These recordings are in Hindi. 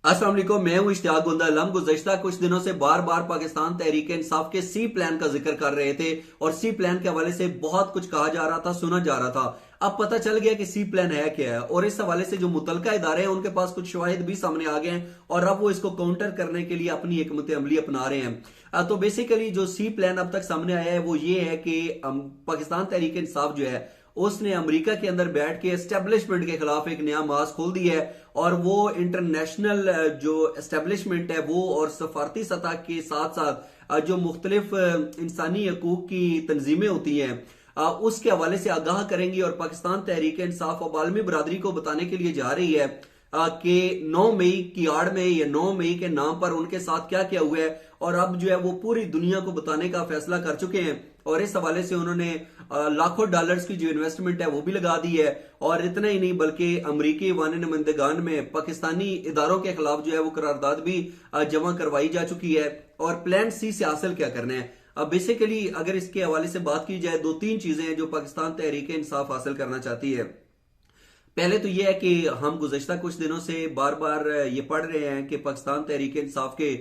अस्सलाम वालेकुम, मैं हूं इश्तियाक गुंदा। गुज़श्ता कुछ दिनों से बार बार पाकिस्तान तहरीक इंसाफ के सी प्लान का जिक्र कर रहे थे और सी प्लान के हवाले से बहुत कुछ कहा जा रहा था, सुना जा रहा था। अब पता चल गया कि सी प्लान है क्या है और इस हवाले से जो मुतलका इदारे हैं उनके पास कुछ शवाहिद भी सामने आ गए हैं और अब वो इसको काउंटर करने के लिए अपनी हिकमत अमली अपना रहे हैं। तो बेसिकली जो सी प्लान अब तक सामने आया है वो ये है कि पाकिस्तान तहरीक इंसाफ जो है उसने अमेरिका के अंदर बैठ के एस्टेब्लिशमेंट के खिलाफ एक नया मास खोल दिया है और वो इंटरनेशनल जो एस्टेब्लिशमेंट है वो और सफारती सतह के साथ साथ जो मुख्तलिफ इंसानी हकूक की तंजीमें होती हैं उसके हवाले से आगाह करेंगी और पाकिस्तान तहरीक इंसाफ और आलमी बरादरी को बताने के लिए जा रही है कि 9 मई की आड़ में या 9 मई के नाम पर उनके साथ क्या क्या हुआ है और अब जो है वो पूरी दुनिया को बताने का फैसला कर चुके हैं। और इस हवाले से उन्होंने लाखों डॉलर्स की जो इन्वेस्टमेंट है वो भी लगा दी है और इतना ही नहीं बल्कि अमरीकी वान नुमाइंदगान में पाकिस्तानी इदारों के खिलाफ जो है वो करारदाद भी जमा करवाई जा चुकी है। और प्लान सी से हासिल क्या करना है, अब बेसिकली अगर इसके हवाले से बात की जाए 2-3 चीजें हैं जो पाकिस्तान तहरीक इंसाफ हासिल करना चाहती है। पहले तो यह है कि हम गुज़श्ता कुछ दिनों से बार बार ये पढ़ रहे हैं कि पाकिस्तान तहरीक इंसाफ के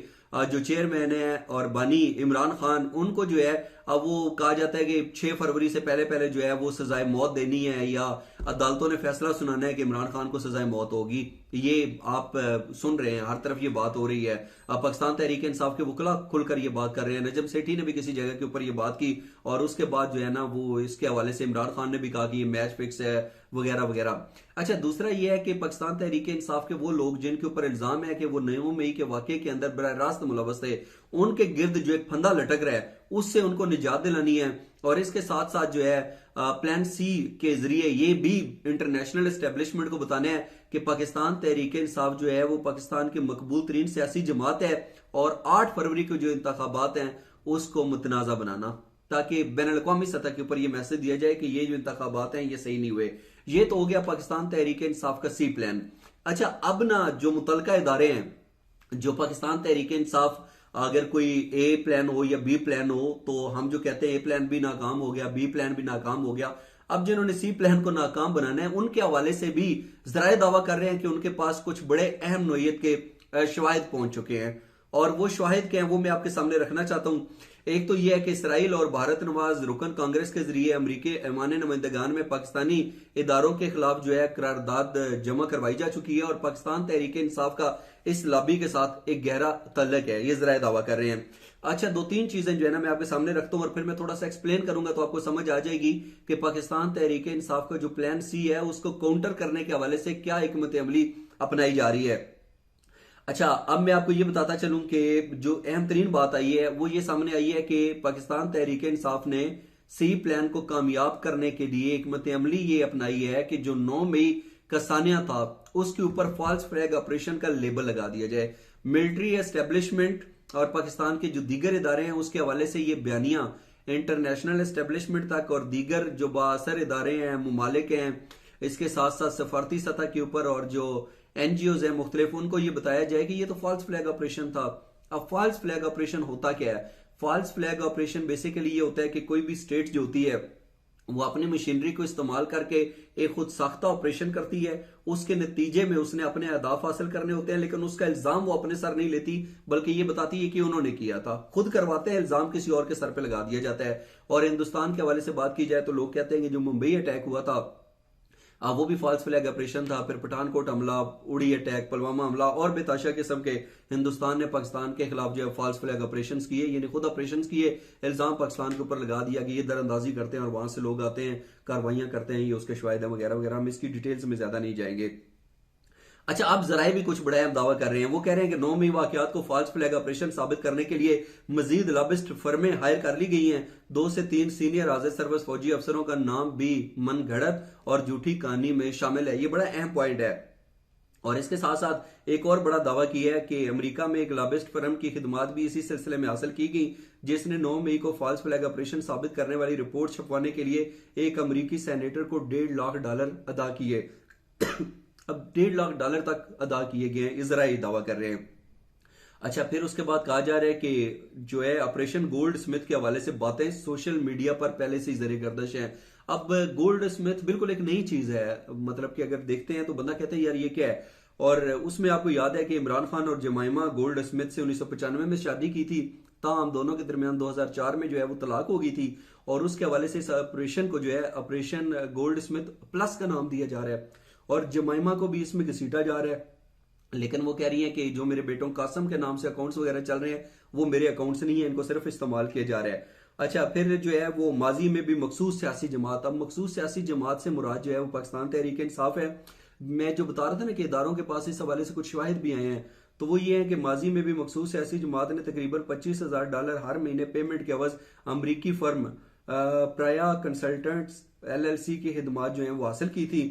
जो चेयरमैन है और बानी इमरान खान, उनको जो है अब वो कहा जाता है कि 6 फरवरी से पहले पहले जो है वो सजाए मौत देनी है या अदालतों ने फैसला सुनाना है कि इमरान खान को सजाए मौत होगी। ये आप सुन रहे हैं, हर तरफ ये बात हो रही है। पाकिस्तान तहरीक इंसाफ के वकला खुलकर ये बात कर रहे हैं। नजम सेठी ने भी किसी जगह के ऊपर ये बात की और उसके बाद जो है ना वो इसके हवाले से इमरान खान ने भी कहा कि ये मैच फिक्स है वगैरह वगैरह। अच्छा, दूसरा ये है कि पाकिस्तान तहरीक इंसाफ के वो लोग जिनके ऊपर इल्जाम है कि वो 9 मई के वाकये के अंदर बराह रास्त मुलव्वस थे, उनके गिर्द जो एक फंदा लटक रहा है उससे उनको निजात दिलानी है। और इसके साथ साथ जो है प्लान सी के जरिए ये भी इंटरनेशनल एस्टेब्लिशमेंट को बताना है कि पाकिस्तान तहरीक इंसाफ जो है वो पाकिस्तान की मकबूल तरीन सियासी जमात है और 8 फरवरी को जो इंतखाबात हैं उसको मुतनाज़ा बनाना, ताकि बैन अल-अक़वामी सतह के ऊपर ये मैसेज दिया जाए कि ये जो इंतखाबात हैं ये सही नहीं हुए। ये तो हो गया पाकिस्तान तहरीक इंसाफ का सी प्लान। अच्छा, अब ना जो मुतलका इदारे हैं जो पाकिस्तान तहरीक इंसाफ, अगर कोई ए प्लान हो या बी प्लान हो तो हम जो कहते हैं ए प्लान भी नाकाम हो गया, बी प्लान भी नाकाम हो गया, अब जिन्होंने सी प्लान को नाकाम बनाना है उनके हवाले से भी जराए दावा कर रहे हैं कि उनके पास कुछ बड़े अहम नोयत के शवाहिद पहुंच चुके हैं और वो शवाहिद क्या है वो मैं आपके सामने रखना चाहता हूं। एक तो यह है कि इसराइल और भारत नवाज रुकन कांग्रेस के जरिए अमरीकी ऐवान नुमाइंदगान में पाकिस्तानी इदारों के खिलाफ जो है करारदाद जमा करवाई जा चुकी है और पाकिस्तान तहरीक इंसाफ का इस लॉबी के साथ एक गहरा तल्लक है, ये जराए दावा कर रहे हैं। अच्छा, 2-3 चीजें जो है ना मैं आपके सामने रखता हूं और फिर मैं थोड़ा सा एक्सप्लेन करूंगा तो आपको समझ आ जाएगी कि पाकिस्तान तहरीक इंसाफ का जो प्लान सी है उसको काउंटर करने के हवाले से क्या हिकमत अमली अपनाई जा रही है। अच्छा, अब मैं आपको ये बताता चलूं कि जो अहम तरीन बात आई है वो ये सामने आई है कि पाकिस्तान तहरीक इंसाफ ने सी प्लान को कामयाब करने के लिए हिकमत अमली ये अपनाई है कि जो 9 मई का सानिया था उसके ऊपर फॉल्स फ्लैग ऑपरेशन का लेबल लगा दिया जाए। मिलिट्री एस्टेब्लिशमेंट और पाकिस्तान के जो दीगर इदारे हैं उसके हवाले से ये बयानियां इंटरनेशनल एस्टेब्लिशमेंट तक और दीगर जो बासर इदारे हैं, मुमालिक हैं, इसके साथ साथ सफारती सतह के ऊपर और जो एनजीओज है मुख्तलिफ, उनको ये बताया जाए कि ये तो फॉल्स फ्लैग ऑपरेशन था। अब फॉल्स फ्लैग ऑपरेशन होता क्या है? फॉल्स फ्लैग ऑपरेशन बेसिकली ये होता है कि कोई भी स्टेट जो होती है वो अपनी मशीनरी को इस्तेमाल करके एक खुद साख्ता ऑपरेशन करती है, उसके नतीजे में उसने अपने अहदाफ हासिल करने होते हैं लेकिन उसका इल्जाम वो अपने सर नहीं लेती बल्कि ये बताती है कि उन्होंने किया था, खुद करवाते हैं, इल्जाम किसी और के सर पे लगा दिया जाता है। और हिंदुस्तान के हवाले से बात की जाए तो लोग कहते हैं कि जो मुंबई अटैक हुआ था वो भी फॉल्स फ्लैग ऑपरेशन था, फिर पठानकोट हमला, उड़ी अटैक, पुलवामा हमला और बेताशा किस्म के हिंदुस्तान ने पाकिस्तान के खिलाफ जो है फॉल्स फ्लैग ऑपरेशन किए, यानी खुद ऑपरेशन किए, इल्जाम पाकिस्तान के ऊपर लगा दिया कि ये दरअंदाजी करते हैं और वहां से लोग आते हैं, कार्रवाइयां करते हैं, ये उसके शवाहिद वगैरह वगैरह। हम इसकी डिटेल्स में ज्यादा नहीं जाएंगे। अच्छा, अब जराए भी कुछ बड़ा अहम दावा कर रहे हैं। वो कह रहे हैं कि 9 मई वाकयात को फॉल्स फ्लैग ऑपरेशन साबित करने के लिए मजीद लॉबिस्ट फर्में हायर कर ली गई हैं। 2 से 3 सीनियर हाजिर सर्विस फौजी अफसरों का नाम भी मनगढ़ंत और झूठी कहानी में शामिल है। ये बड़ा अहम पॉइंट है। और इसके साथ साथ एक और बड़ा दावा किया है कि अमेरिका में एक लॉबिस्ट फर्म की खिदमात भी इसी सिलसिले में हासिल की गई जिसने 9 मई को फॉल्स फ्लैग ऑपरेशन साबित करने वाली रिपोर्ट छपवाने के लिए एक अमेरिकी सेनेटर को $1.5 लाख अदा किए। अब $1.5 लाख तक अदा किए गए हैं, इजराइल दावा कर रहे हैं। अच्छा, फिर उसके बाद कहा जा रहा है कि जो है ऑपरेशन गोल्ड स्मिथ के हवाले से बातें सोशल मीडिया पर पहले से ही ज़र गर्दिश है। अब गोल्ड स्मिथ बिल्कुल एक नई चीज है, मतलब कि अगर देखते हैं तो बंदा कहता है यार ये क्या है। और उसमें आपको याद है कि इमरान खान और जमाइमा गोल्ड स्मिथ से 1995 में शादी की थी, ताहम दोनों के दरमियान 2004 में जो है वो तलाक हो गई थी। और उसके हवाले से इस ऑपरेशन को जो है ऑपरेशन गोल्ड स्मिथ प्लस का नाम दिया जा रहा है, और जमाइमा को भी इसमें घसीटा जा रहा है। लेकिन वो कह रही है कि जो मेरे बेटों कासम के नाम से अकाउंट्स वगैरह चल रहे हैं वो मेरे अकाउंट्स नहीं है, इनको सिर्फ इस्तेमाल किया जा रहा है। अच्छा, फिर जो है वो माजी में भी मखसूस सियासी जमात, अब मखसूस सियासी जमात से मुराद जो है वो पाकिस्तान तहरीक इंसाफ है। मैं जो बता रहा था ना कि इदारों के पास इस हवाले से कुछ शवाहिद भी आए हैं, तो वो ये है कि माजी में भी मखसूस सियासी जमात ने तकरीबन $25,000 हर महीने पेमेंट के अवज अमरीकी फर्म प्राया कंसल्टेंट्स LLC की खिदमात जो है वो हासिल की थी।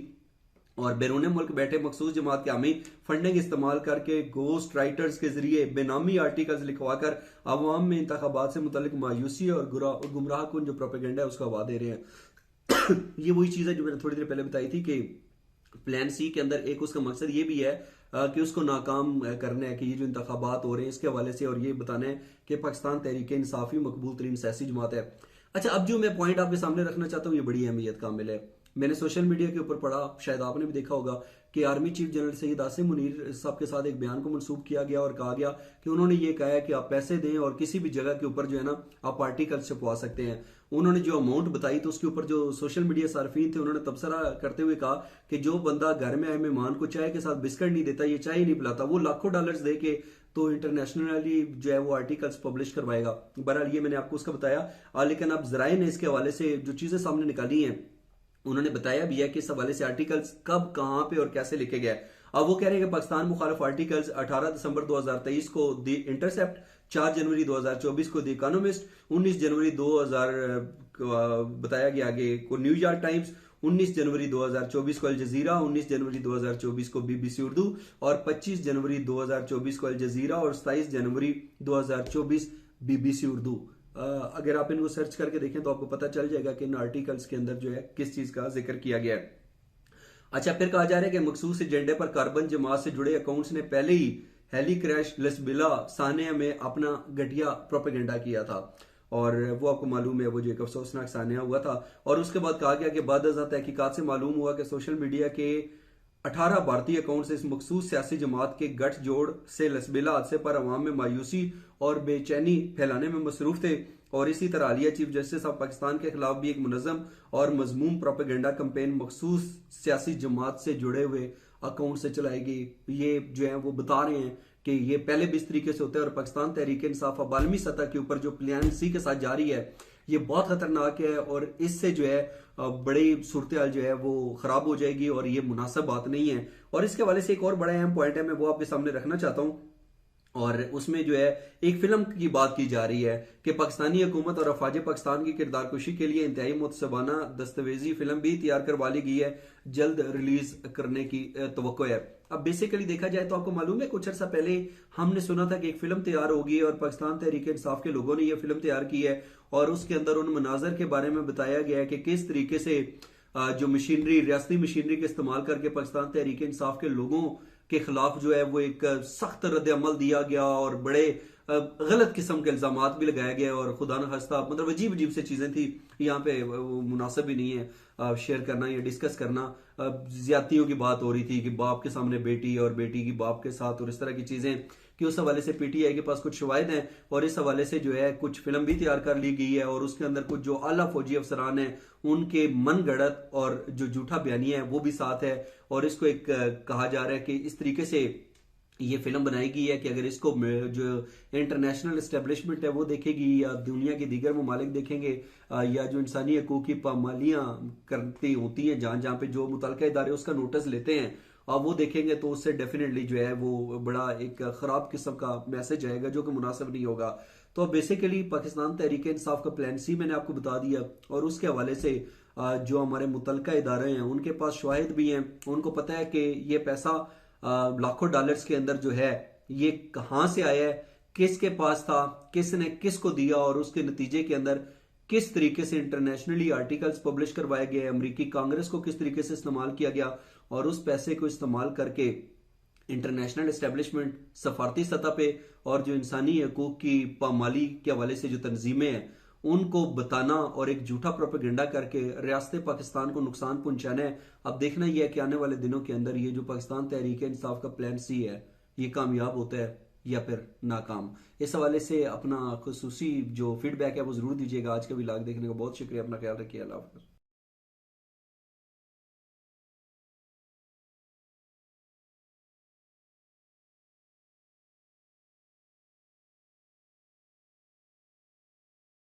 और बैरून मुल्क बैठे मखसूस जमात के हामी फंडिंग इस्तेमाल करके गोस्ट राइटर्स के जरिए बेनामी आर्टिकल्स लिखवाकर अवाम में इंतखाबात से मुतल्लिक मायूसी और गुमराह कुन जो प्रोपेगेंडा है उसका हवा दे रहे हैं। ये वही चीज़ है जो मैंने थोड़ी देर पहले बताई थी कि प्लान सी के अंदर एक उसका मकसद ये भी है कि उसको नाकाम करना है कि ये जो इंतखाबात हो रहे हैं इसके हवाले से, और ये बताना है कि पाकिस्तान तहरीक इंसाफ ही मकबूल तरीन सियासी जमात है। अच्छा, अब जो मैं पॉइंट आपके सामने रखना चाहता हूँ ये बड़ी अहमियत का हामिल है। मैंने सोशल मीडिया के ऊपर पढ़ा, शायद आपने भी देखा होगा, कि army chief general Syed Asim Munir साहब के साथ एक बयान को मंसूब किया गया और कहा गया कि उन्होंने ये कहा है कि आप पैसे दें और किसी भी जगह के ऊपर जो है ना आप आर्टिकल्स छपवा सकते हैं। उन्होंने जो अमाउंट बताई तो उसके ऊपर जो सोशल मीडिया सार्फिन थे उन्होंने तबसरा करते हुए कहा कि जो बंदा घर में आए मेहमान को चाय के साथ बिस्किट नहीं देता, ये चाय नहीं पिलाता, वो लाखों डॉलर्स दे के तो इंटरनेशनली जो है वो आर्टिकल्स पब्लिश करवाएगा। बहरहाल ये मैंने आपको उसका बताया। लेकिन अब जराए ने इसके हवाले से जो चीजें सामने निकाली हैं उन्होंने बताया भी है कि इस हवाले से आर्टिकल्स कब, कहां पे और कैसे लिखे गए। अब वो कह रहे हैं कि पाकिस्तान मुखालिफ आर्टिकल्स 18 दिसंबर 2023 को दी इंटरसेप्ट, 4 जनवरी 2024 को दी इकोनॉमिस्ट, 19 जनवरी 2000 बताया गया आगे को न्यूयॉर्क टाइम्स, 19 जनवरी 2024 को अल जजीरा, 19 जनवरी 2024 को BBC उर्दू और 25 जनवरी 2024 को अल जजीरा और 27 जनवरी 2024 BBC उर्दू। अगर आप इनको सर्च करके देखें तो आपको पता चल जाएगा कि इन आर्टिकल्स के अंदर जो है किस चीज का जिक्र किया गया है। अच्छा, फिर कहा जा रहा है कि मखसूस एजेंडे पर कार्बन जमात से जुड़े अकाउंट्स ने पहले ही हेली क्रैश लसबिला सानिया में अपना घटिया प्रोपेगेंडा किया था, और वो आपको मालूम है वो जो एक अफसोसनाक सानिया हुआ था। और उसके बाद कहा गया कि बाद तहकीकात से मालूम हुआ कि सोशल मीडिया के 18 भारतीय अकाउंट्स इस मखसूस सियासी जमात के गठजोड़ से लसबिला हादसे पर अवाम में मायूसी और बेचैनी फैलाने में मसरूफ थे। और इसी तरह हालिया चीफ जस्टिस ऑफ पाकिस्तान के खिलाफ भी एक मुनज़्ज़म और मजमूम प्रोपेगेंडा कैंपेन मखसूस सियासी जमात से जुड़े हुए अकाउंट से चलाएगी। ये जो है वो बता रहे हैं कि ये पहले भी इस तरीके से होता है, और पाकिस्तान तहरीक इंसाफ अब आलमी सतह के ऊपर जो प्लान सी के साथ जारी है ये बहुत खतरनाक है, और इससे जो है बड़ी सूरत हाल जो है वो खराब हो जाएगी और ये मुनासिब बात नहीं है। और इसके हवाले से एक और बड़ा अहम पॉइंट है, मैं वो आपके सामने रखना चाहता हूँ, और उसमें जो है एक फिल्म की बात की जा रही है कि पाकिस्तानी हुकूमत और अफवाज पाकिस्तान की किरदार कुशी के लिए इंतहाई मुतसबाना दस्तावेजी फिल्म भी तैयार करवा ली गई है, जल्द रिलीज करने की तवक्को है। अब बेसिकली देखा जाए तो आपको मालूम है कुछ अर्सा पहले हमने सुना था कि एक फिल्म तैयार होगी और पाकिस्तान तहरीक इंसाफ के लोगों ने यह फिल्म तैयार की है, और उसके अंदर उन मनाजर के बारे में बताया गया है कि किस तरीके से जो मशीनरी, रियासती मशीनरी के इस्तेमाल करके पाकिस्तान तहरीक इंसाफ के लोगों के खिलाफ जो है वो एक सख्त रद्द अमल दिया गया और बड़े गलत किस्म के इल्जाम भी लगाया गया, और खुदा न खास्ता मतलब अजीब अजीब से चीजें थी। यहाँ पे मुनासिब भी नहीं है शेयर करना या डिस्कस करना। ज्यादतियों की बात हो रही थी कि बाप के सामने बेटी और बेटी की बाप के साथ, और इस तरह की चीजें कि उस हवाले से PTI के पास कुछ शवाहिद हैं, और इस हवाले से जो है कुछ फिल्म भी तैयार कर ली गई है, और उसके अंदर कुछ जो आला फौजी अफसरान हैं उनके मन गढ़त और जो झूठा बयानिया है वो भी साथ है। और इसको एक कहा जा रहा है कि इस तरीके से ये फिल्म बनाई गई है कि अगर इसको जो इंटरनेशनल एस्टेब्लिशमेंट है वो देखेगी या दुनिया के दीगर ममालिक देखेंगे या जो इंसानी हकूक की पामालियाँ करती होती हैं जहाँ जहाँ पे जो मुतलका इदारे उसका नोटिस लेते हैं, अब वो देखेंगे तो उससे डेफिनेटली जो है वो बड़ा एक खराब किस्म का मैसेज आएगा जो कि मुनासिब नहीं होगा। तो बेसिकली पाकिस्तान तहरीक इंसाफ का प्लान सी मैंने आपको बता दिया, और उसके हवाले से जो हमारे मुतलका इदारे हैं उनके पास शवाहिद भी हैं, उनको पता है कि ये पैसा लाखों डॉलर्स के अंदर जो है ये कहाँ से आया है, किसके पास था, किसने किसको दिया, और उसके नतीजे के अंदर किस तरीके से इंटरनेशनली आर्टिकल्स पब्लिश करवाए गए, अमेरिकी कांग्रेस को किस तरीके से इस्तेमाल किया गया, और उस पैसे को इस्तेमाल करके इंटरनेशनल एस्टेब्लिशमेंट सफारती सतह पे और जो इंसानी हकूक की पामाली के हवाले से जो तंजीमें हैं उनको बताना और एक झूठा प्रोपेगेंडा करके रियासत पाकिस्तान को नुकसान पहुंचाना है। अब देखना यह है कि आने वाले दिनों के अंदर ये जो पाकिस्तान तहरीक इंसाफ का प्लान सी है ये कामयाब होता है या फिर नाकाम। इस हवाले से अपना खुसूसी जो फीडबैक है वो जरूर दीजिएगा। आज का व्लॉग देखने का बहुत शुक्रिया। अपना ख्याल रखिए। अल्लाह हाफ़िज़।